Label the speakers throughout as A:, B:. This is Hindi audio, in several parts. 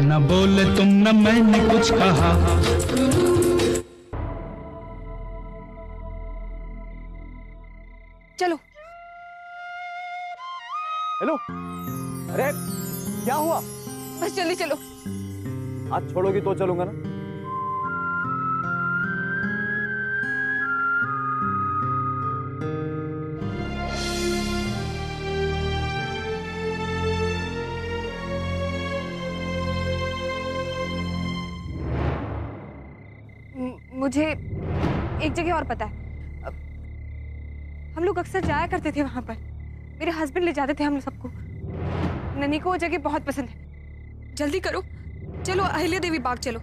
A: न बोले तुम न मैंने कुछ कहा।
B: चलो।
C: हेलो, अरे क्या हुआ?
B: बस जल्दी चलो।
C: हाथ छोड़ोगी तो चलूंगा ना।
B: मुझे एक जगह और पता है। हम लोग अक्सर जाया करते थे वहां पर। मेरे हस्बैंड ले जाते थे हम सबको। ननी को वो जगह बहुत पसंद है। जल्दी करो, चलो अहिल्या देवी बाग चलो।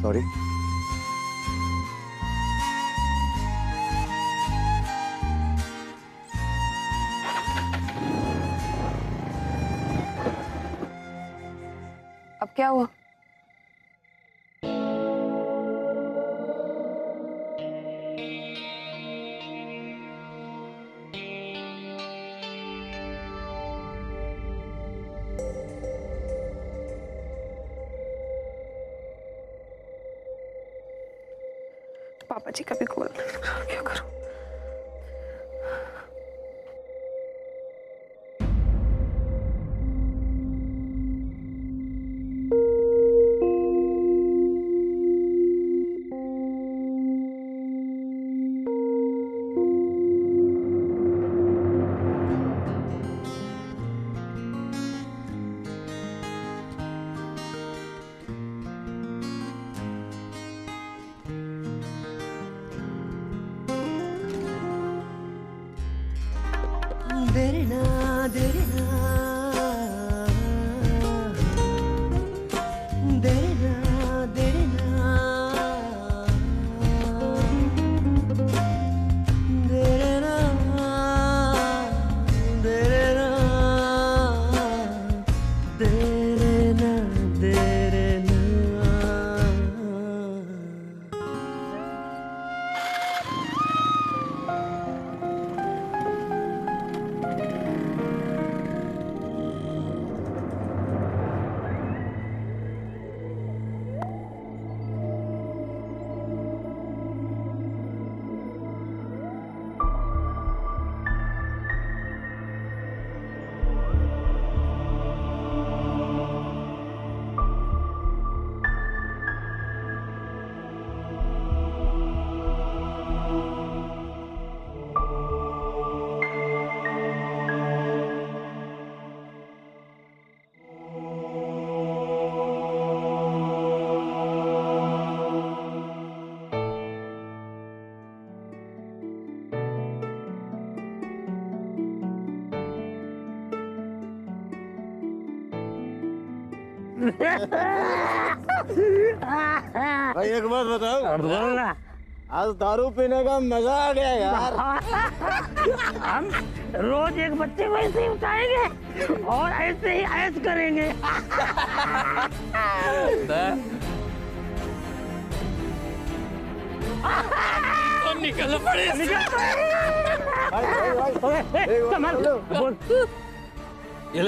C: सॉरी।
B: अब क्या हुआ? पापा जी का भी कॉल। क्या करूं?
D: देरना देरना देरना देरना देरना देरना देरना देरना।
C: भाई एक बात बताओ, आज दारू पीने का मजा आ गया यार।
D: हम रोज एक बच्चे को ऐसे ही उठाएंगे और ऐसे ही ऐश करेंगे।
E: तो निकल पड़े।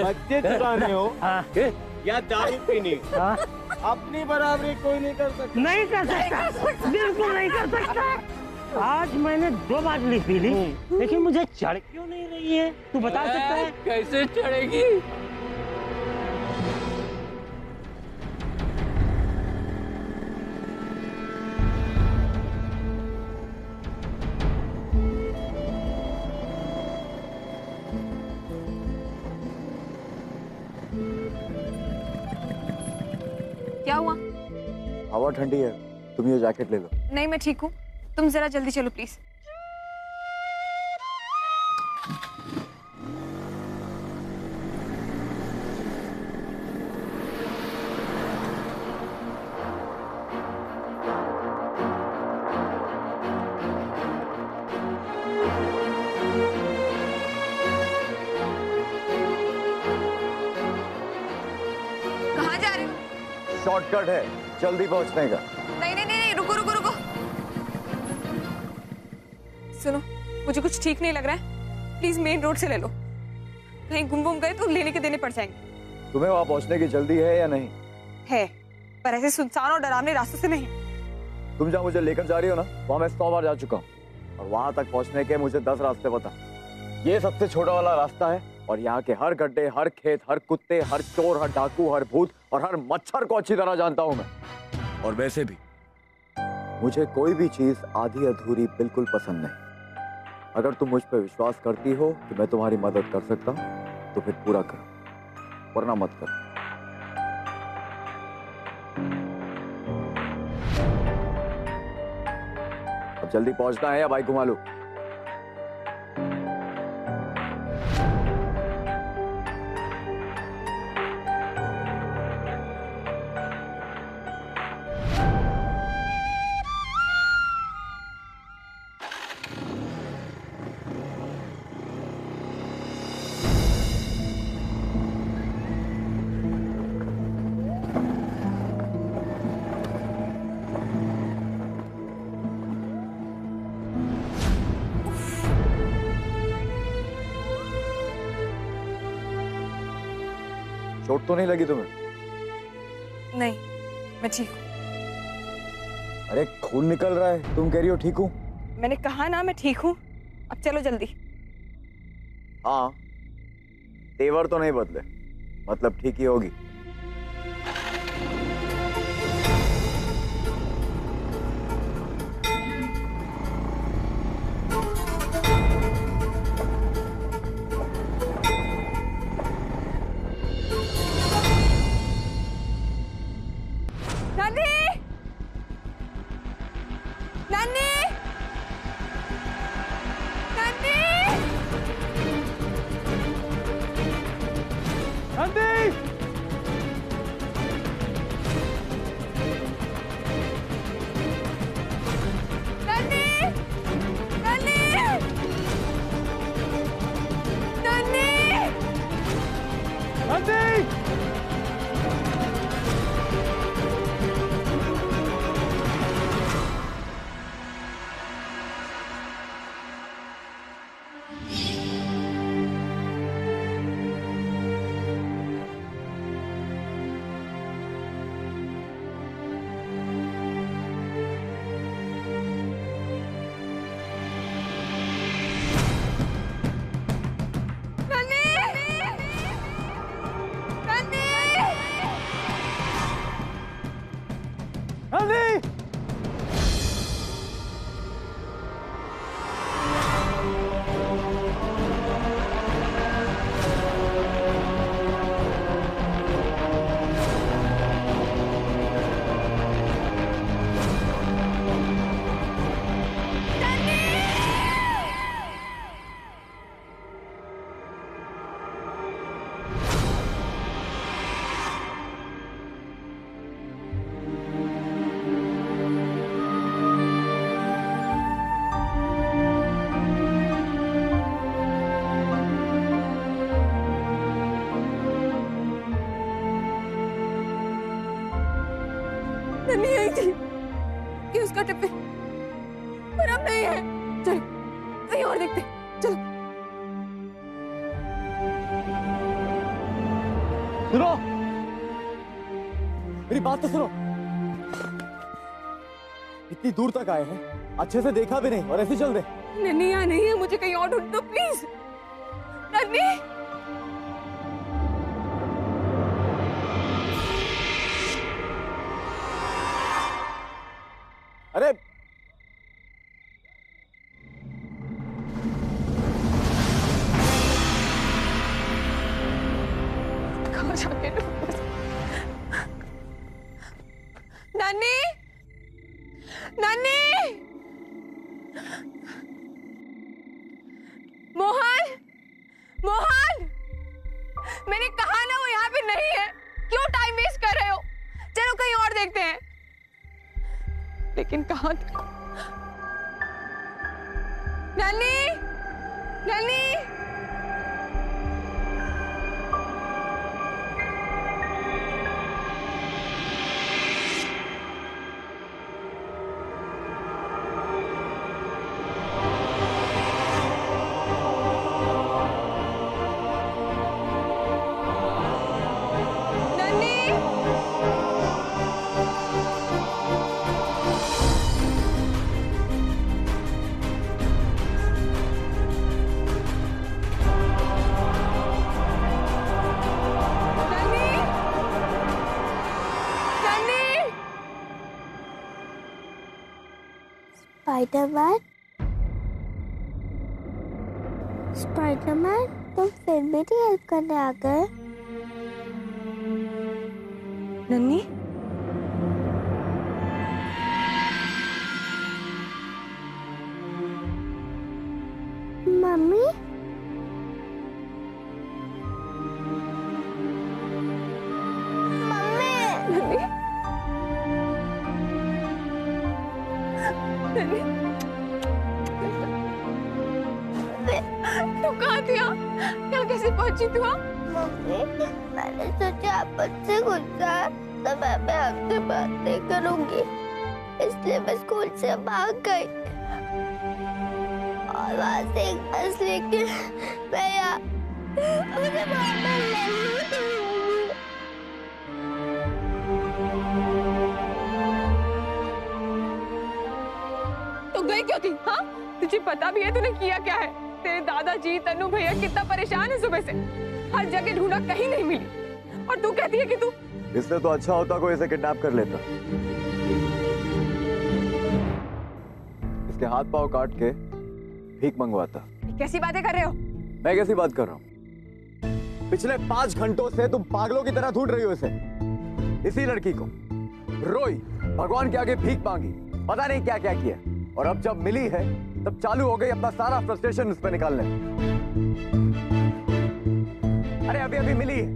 C: बच्चे चुराने हो या दारू पीनी, अपनी बराबरी कोई नहीं कर सकता।
D: नहीं कर सकता, बिल्कुल नहीं कर सकता। आज मैंने 2 बाटली पी ली, लेकिन मुझे चढ़ क्यों नहीं रही है? तू बता सकता है?
E: कैसे चढ़ेगी?
B: क्या हुआ?
F: हवा ठंडी है, तुम ये जैकेट ले लो।
B: नहीं, मैं ठीक हूँ, तुम जरा जल्दी चलो प्लीज। कहाँ जा रहे हो?
F: शॉर्टकट है जल्दी पहुंचने का।
B: नहीं नहीं नहीं, रुको रुको रुको। सुनो, मुझे कुछ ठीक नहीं लग रहा है, प्लीज मेन रोड से ले लो। कहीं गुम गुम गए तो लेने के देने पड़ जाएंगे।
F: तुम्हें वहां पहुंचने की जल्दी है या नहीं?
B: है, पर ऐसे सुनसान और डरावने रास्तों से नहीं।
F: तुम जहाँ मुझे लेकर जा रही हो ना, वहां मैं 100 बार जा चुका हूँ और वहां तक पहुंचने के मुझे 10 रास्ते पता। ये सबसे छोटा वाला रास्ता है और यहाँ के हर गड्ढे, हर खेत, हर कुत्ते, हर चोर, हर डाकू, हर भूत और हर मच्छर को अच्छी तरह जानता हूँ मैं। और वैसे भी मुझे कोई भी चीज आधी अधूरी बिल्कुल पसंद नहीं। अगर तुम मुझ पर विश्वास करती हो कि मैं तुम्हारी मदद कर सकता हूँ तो फिर पूरा करो, वरना मत करो। अब जल्दी पहुंचना है या बाइक घुमा लूं? चोट तो नहीं लगी तुम्हें?
B: नहीं, मैं ठीक हूँ।
F: अरे खून निकल रहा है, तुम कह रही हो ठीक हूँ?
B: मैंने कहा ना मैं ठीक हूँ, अब चलो जल्दी।
F: हाँ, तेवर तो नहीं बदले, मतलब ठीक ही होगी।
B: नानी! नानी! नानी!
C: नंदी!
B: नानी! नानी! नानी!
C: नंदी! नंदी!
B: नहीं आई थी ये उसका टिफिन, पर अब नहीं है। चलो कहीं और देखते, चलो।
F: सुनो, मेरी बात तो सुनो। इतनी दूर तक आए हैं, अच्छे से देखा भी नहीं और ऐसे चल दे।
B: नन्नी यहाँ नहीं है, मुझे कहीं और ढूंढ दो प्लीज। नन्नी!
F: अरे
B: कहाँ जाके ढूंढूं? नानी, नानी, मोहन, मोहन, मैंने कहा ना वो यहाँ पे नहीं है। क्यों टाइम वेस्ट कर रहे हो? चलो कहीं और देखते हैं। लेकिन कहाँ था? नानी, नानी,
G: स्पाइडरमैन, स्पाइडरमैन, तुम फिर मेरी हेल्प करने आ गए?
B: नन्नी,
G: मम्मी, मम्मी,
B: नन्नी, नन्नी, तू कहाँ थी? यहाँ कैसे पहुंची तू?
G: मम्मी, मैंने सोचा आप मुझसे गुस्सा है तो मैं आपसे बात नहीं करूंगी, इसलिए मैं स्कूल से भाग गई और वहाँ से एक बस लेके मैं यहाँ मुझे बहुत डर लग रही है।
B: तू गई क्यों थी? हाँ, तुझे पता भी है तूने किया क्या है? तेरे दादाजी, तन्नू भैया कितना परेशान है सुबह से। हर जगह ढूंढा, कहीं नहीं मिली। और तू कहती है कि तू...
F: इससे तो अच्छा होता कोई इसे किडनैप कर लेता। इसके हाथ पांव काट के भीख मंगवाता।
B: कैसी बातें कर रहे हो?
F: मैं कैसी बात कर रहा हूँ? पिछले 5 घंटों से तुम पागलों की तरह ढूंढ रही हो इसे। इसी लड़की को रोई, भगवान के आगे भीख मांगी, पता नहीं क्या क्या किया, और अब जब मिली है तब चालू हो गई अपना सारा फ्रस्ट्रेशन उस पर निकालने। अरे अभी अभी मिली है,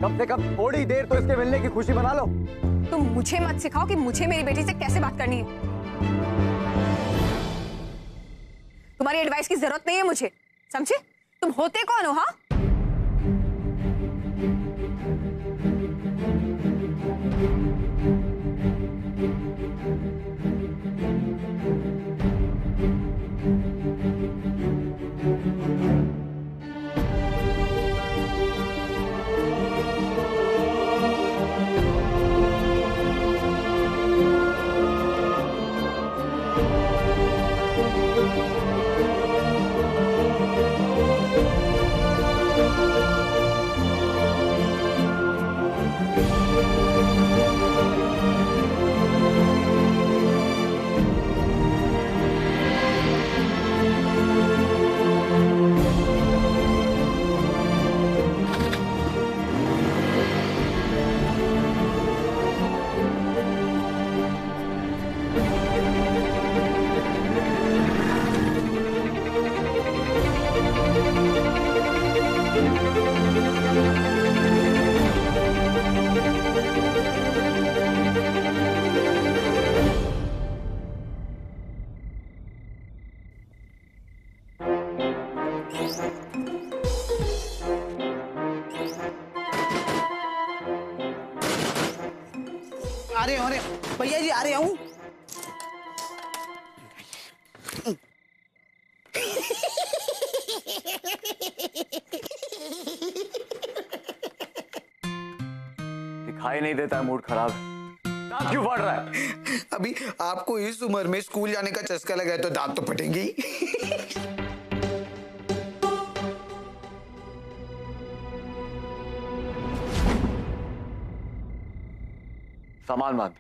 F: कम से कम थोड़ी देर तो इसके मिलने की खुशी मना लो।
B: तुम मुझे मत सिखाओ कि मुझे मेरी बेटी से कैसे बात करनी है। तुम्हारी एडवाइस की जरूरत नहीं है मुझे, समझे? तुम होते कौन हो? हाँ,
H: अरे भैया जी आ रहे हूँ।
F: दिखाई नहीं देता है, मूड खराब है। दांत क्यों फाड़ रहा है?
H: अभी आपको इस उम्र में स्कूल जाने का चस्का लगा है तो दांत तो फटेंगे ही।
F: सामान मान।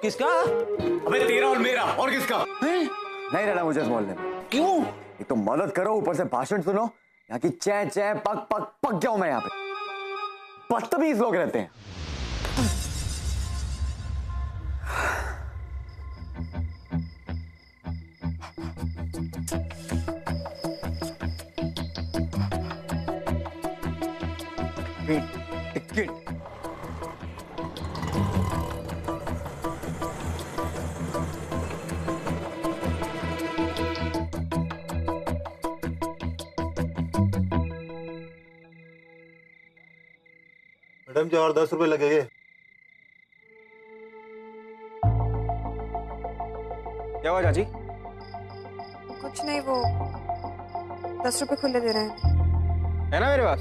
H: किसका?
F: अबे तेरा और मेरा, और किसका? नहीं रहना मुझे इस मोहल्ले में।
H: क्यों?
F: एक तो मदद करो, ऊपर से भाषण सुनो। यहाँ की चै चै पक पक पक जाऊं मैं यहाँ पे। बदतमीज लोग रहते हैं। टिकट।
C: मैडम जी और 10 रुपए लगेंगे।
F: क्या हुआ चाची?
B: कुछ नहीं, वो 10 रुपए खुले दे रहे हैं।
F: है ना मेरे पास?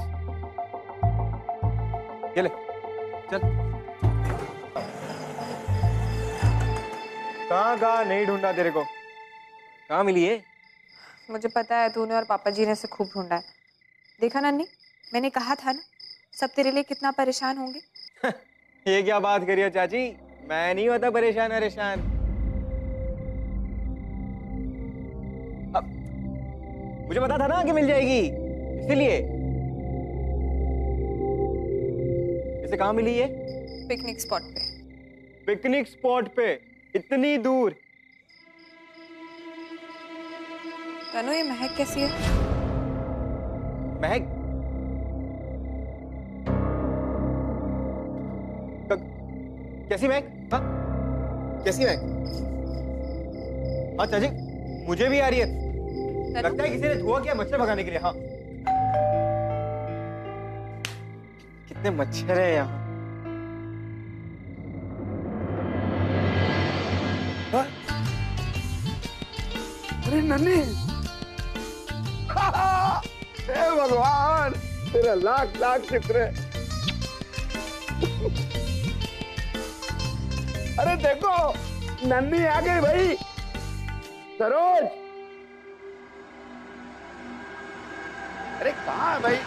F: ये ले, चल। कहाँ नहीं ढूंढा तेरे को? कहाँ मिली है?
B: मुझे पता है तूने और पापा जी ने इसे खूब ढूंढा है। देखा नन्ही, मैंने कहा था ना, सब तेरे लिए कितना परेशान होंगे।
F: ये क्या बात करी है चाची? मैं नहीं होता परेशान। अब मुझे पता था ना कि मिल जाएगी, इसीलिए। इसे कहाँ मिली है?
B: पिकनिक स्पॉट पे।
F: पिकनिक स्पॉट पे? इतनी दूर?
B: तनु, ये महक कैसी है?
F: महक? कैसी महक? हाँ? कैसी महक? हाँ चाची, मुझे भी आ रही है। लगता है किसी ने धुआं किया मच्छर भगाने के लिए। हाँ, कितने मच्छर है यहाँ।
C: अरे नन्ही, हे भगवान, तेरा लाख लाख शुक्र है। अरे देखो, नन्ही आ गई भाई। सरोज, अरे कहाँ है भाई?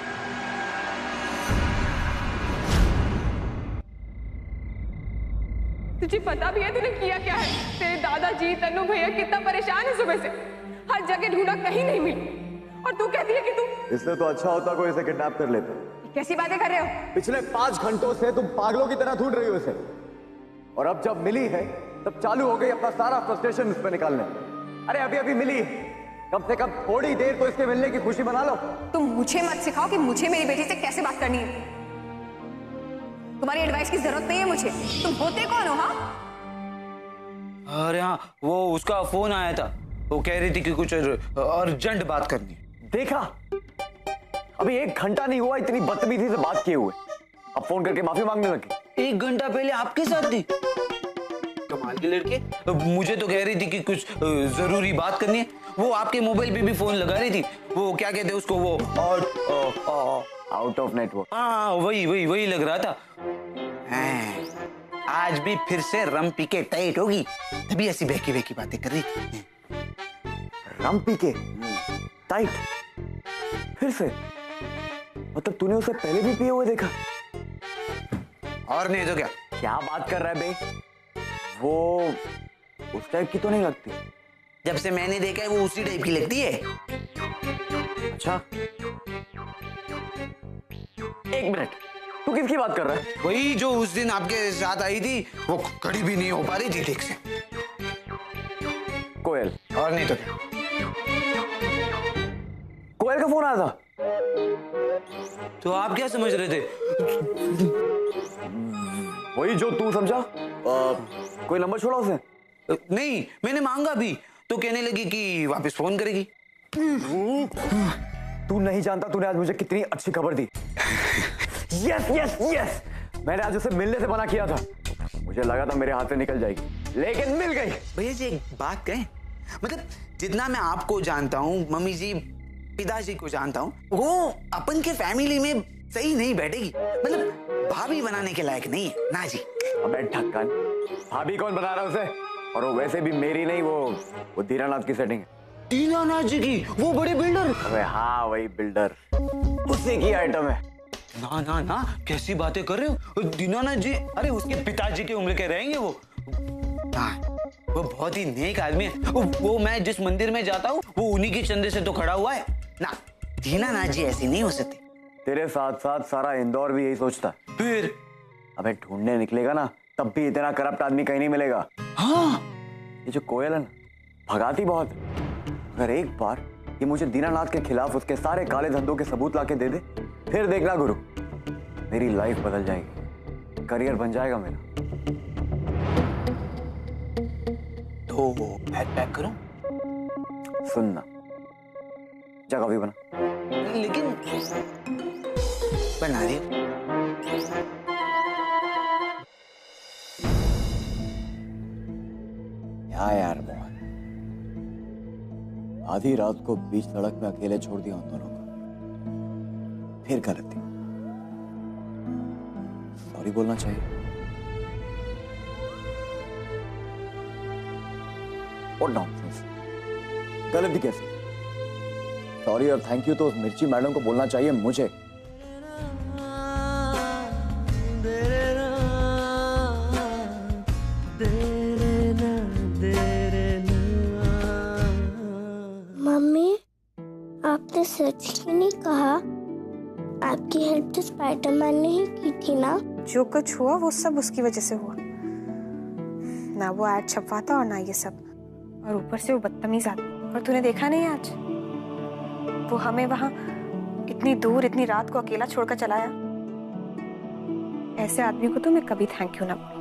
B: तुझे पता भी है तूने किया क्या है? तेरे दादाजी, तन्नू भैया कितना परेशान है सुबह से। हर जगह ढूंढा, कहीं नहीं मिली। और तू कहती है कि तू...
F: इससे तो अच्छा होता कोई इसे किडनैप कर लेता।
B: कैसी बातें कर रहे हो?
F: पिछले 5 घंटों से तुम पागलों की तरह ढूंढ रही हो इसे, और अब जब मिली है तब चालू हो गई अपना सारा फ्रस्ट्रेशन इस पे निकालने। अरे अभी अभी मिली है, कम से कम थोड़ी देर तो इसके मिलने की खुशी मना लो।
B: तुम मुझे मत सिखाओ कि मुझे मेरी बेटी से कैसे बात करनी है। तुम्हारी एडवाइस की जरूरत नहीं है मुझे। तुम होते कौन हो? हाँ,
I: अरे हाँ, वो उसका फोन आया था, वो कह रही थी कि कुछ अर्जेंट बात करनी।
F: देखा, अभी 1 घंटा नहीं हुआ इतनी बदतमीजी से बात किए हुए, अब फोन करके माफी मांगने लगी।
I: 1 घंटा पहले आपके साथ थी। कमाल के लड़के। मुझे तो कह रही थी कि कुछ जरूरी बात करनी है। वो आपके मोबाइल पे भी फोन लगा रही थी। वो क्या कहते हैं उसको, वो
F: आउट ऑफ नेटवर्क।
I: हाँ, वही लग रहा था। आज भी फिर से रम पी के टाइट होगी, तभी ऐसी बहकी बातें कर रही थी।
F: रम पी के टाइट? फिर से? मतलब तूने उसे पहले भी पिए हुए देखा?
I: और नहीं तो क्या?
F: क्या बात कर रहा है बे? वो उस टाइप की तो नहीं लगती।
I: जब से मैंने देखा है वो उसी टाइप की लगती है।
F: अच्छा, 1 मिनट, तू किसकी बात कर रहा है?
I: वही जो उस दिन आपके साथ आई थी, वो खड़ी भी नहीं हो पा रही थी ठीक से।
F: कोयल?
I: और नहीं तो क्या?
F: कोयल का फोन आया था?
I: तो आप क्या समझ रहे थे?
F: वही जो तू समझा। कोई नंबर छोड़ा उसे?
I: नहीं, मैंने मांगा भी तो कहने लगी कि वापस फोन करेगी।
F: तू नहीं जानता तूने आज मुझे कितनी अच्छी खबर दी। यस यस यस, मैंने आज उसे मिलने से मना किया था। मुझे लगा था मेरे हाथ से निकल जाएगी, लेकिन मिल गई।
I: भैया जी एक बात कहें, मतलब जितना मैं आपको जानता हूँ, मम्मी जी पिताजी को जानता हूँ, वो अपन के फैमिली में सही नहीं बैठेगी। मतलब भाभी बनाने के लायक नहीं है ना जी।
F: अबे ढक्कन, भाभी कौन बना रहा है उसे? और वो वैसे भी मेरी नहीं, वो दीनानाथ की सेटिंग है।
I: दीनानाथ जी की? वो बड़े बिल्डर?
F: अबे हाँ, वही बिल्डर, उसी की आइटम है।
I: ना ना ना, कैसी बातें कर रहे हो? दीनानाथ जी, अरे उसके पिताजी की उम्र के रहेंगे वो। हाँ, वो बहुत ही नेक आदमी है। वो मैं जिस मंदिर में जाता हूँ, वो उन्हीं के चंदे से तो खड़ा हुआ है ना। दीनानाथ जी ऐसी नहीं हो सकती।
F: तेरे साथ साथ सारा इंदौर भी यही सोचता है।
I: फिर
F: अबे ढूंढने निकलेगा ना, तब भी इतना करप्ट आदमी कहीं नहीं मिलेगा।
I: हाँ,
F: ये जो कोयल है ना, भगाती बहुत है। अगर एक बार ये मुझे दीनानाथ के खिलाफ उसके सारे काले धंधों के सबूत लाके दे दे, फिर देखना गुरु, मेरी लाइफ बदल जाएगी, करियर बन जाएगा मेरा।
I: तो बैग पैक करूं?
F: सुनना, जगह भी बना।
I: लेकिन बना रही।
F: यार मोहन, आधी रात को बीच सड़क में अकेले छोड़ दिया उन दोनों को, फिर गलती। सॉरी बोलना चाहिए। और नॉनसेंस, गलती कैसे? सॉरी और थैंक यू तो उस मिर्ची मैडम को बोलना चाहिए मुझे।
G: मम्मी, आपने सच क्यों नहीं कहा? आपकी हेल्प तो स्पाइडरमैन ने ही की थी ना?
B: जो कुछ हुआ वो सब उसकी वजह से हुआ। ना वो ऐड छपवाता और ना ये सब, और ऊपर से वो बदतमीज आदमी। और तूने देखा नहीं आज वो हमें वहां इतनी दूर इतनी रात को अकेला छोड़कर चलाया। ऐसे आदमी को तो मैं कभी थैंक यू ना बोलूं।